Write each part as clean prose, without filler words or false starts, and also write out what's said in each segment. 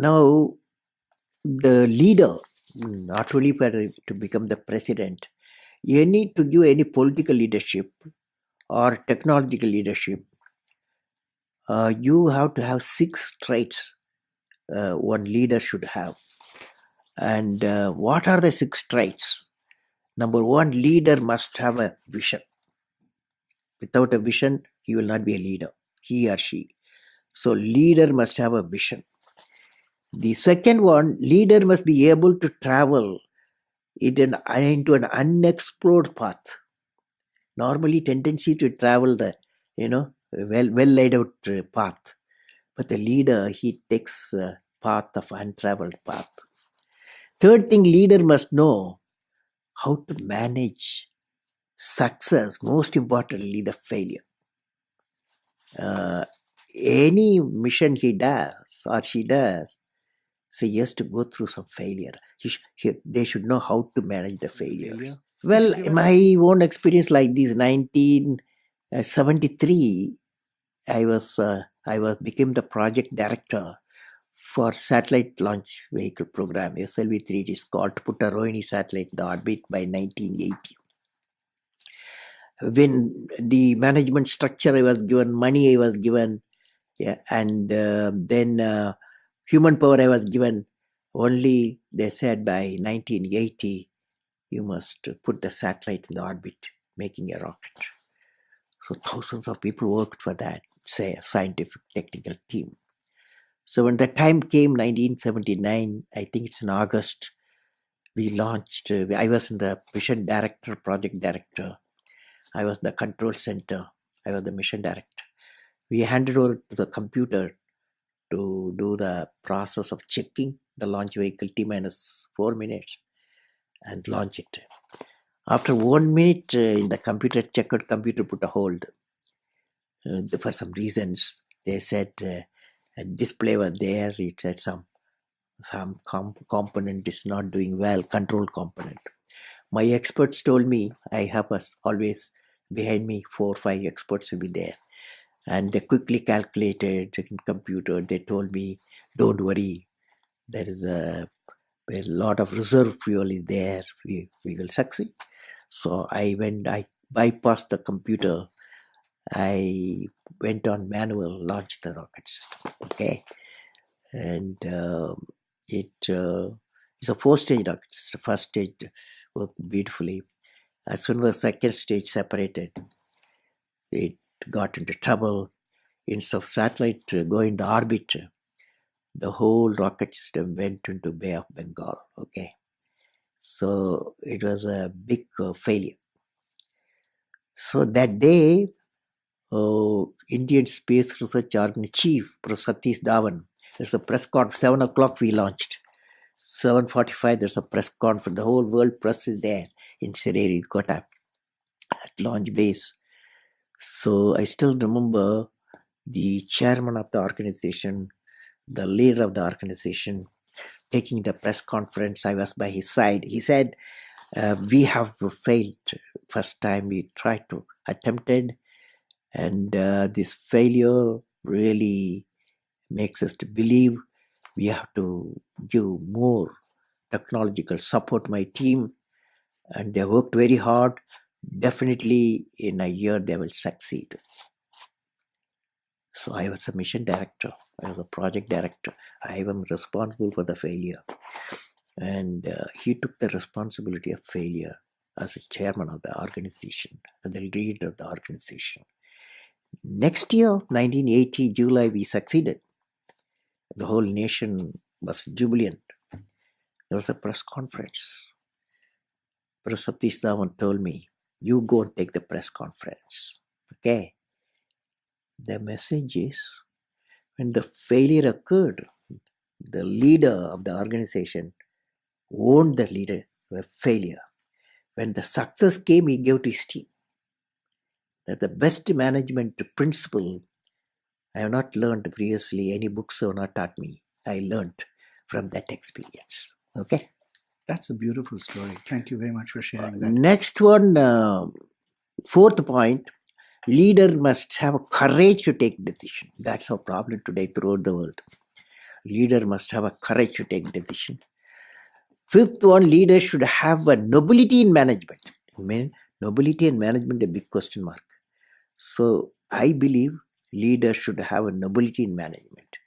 Now, the leader, not only for to become the president, you need to give any political leadership or technological leadership. You have to have six traits one leader should have. And what are the six traits? Number one, leader must have a vision. Without a vision, he will not be a leader, he or she. So, leader must have a vision. The second one, leader must be able to travel into an unexplored path. Normally, tendency to travel the well laid out path, but the leader, he takes path of untraveled path. Third thing, leader must know how to manage success, most importantly, the failure. Any mission he does or she does, so he has to go through some failure. They should know how to manage the failures. Well, my own experience like this, 1973, I became the project director for satellite launch vehicle program, SLV-3. It is called to put a Rohini satellite in the orbit by 1980. When the management structure I was given, money I was given, and then human power I was given, only they said by 1980, you must put the satellite in the orbit, making a rocket. So thousands of people worked for that, say, a scientific technical team. So when the time came, 1979, I think it's in August, we launched, I was in the mission director, project director. I was the control center. I was the mission director. We handed over to the computer to do the process of checking the launch vehicle T-minus 4 minutes and launch it. After 1 minute, in the computer, checkered computer put a hold. For some reasons, they said a display was there. It said some component is not doing well, control component. My experts told me, I have always behind me 4 or 5 experts will be there. And they quickly calculated in computer. They told me, don't worry, there is a lot of reserve fuel is there. We will succeed. So I bypassed the computer. I went on manual, launched the rocket system. Okay. And it's a 4-stage rocket system. The first stage worked beautifully. As soon as the second stage separated, it got into trouble. Instead of satellite going to orbit, the whole rocket system went into Bay of Bengal. Okay. So it was a big failure. So that day, Indian Space Research Organization Chief, Professor Satish Dhawan, there's a press conference, 7 o'clock we launched. 7:45, there's a press conference. The whole world press is there in Sririkota at launch base. So I still remember the chairman of the organization, the leader of the organization, taking the press conference. I was by his side. He said, we have failed. First time we tried to attempted, and this failure really makes us to believe we have to give more technological support to my team, and they worked very hard. Definitely in a year they will succeed. So I was a mission director. I was a project director. I am responsible for the failure. And he took the responsibility of failure as a chairman of the organization, and the leader of the organization. Next year, 1980, July, we succeeded. The whole nation was jubilant. There was a press conference. Professor Satish Dhawan told me, you go and take the press conference. Okay. The message is, when the failure occurred, the leader of the organization owned the failure. When the success came, he gave to his team. That's the best management principle I have not learned previously. Any books have not taught me. I learned from that experience. Okay? That's a beautiful story. Thank you very much for sharing that. Next one, fourth point, leader must have courage to take decision. That's our problem today throughout the world. Leader must have a courage to take decision. Fifth one, leader should have a nobility in management. I mean, nobility in management, a big question mark. So I believe leader should have a nobility in management.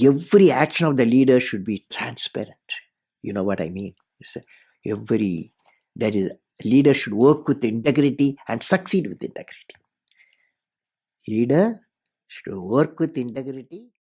Every action of the leader should be transparent. You know what I mean? Every that is leader should work with integrity and succeed with integrity. Leader should work with integrity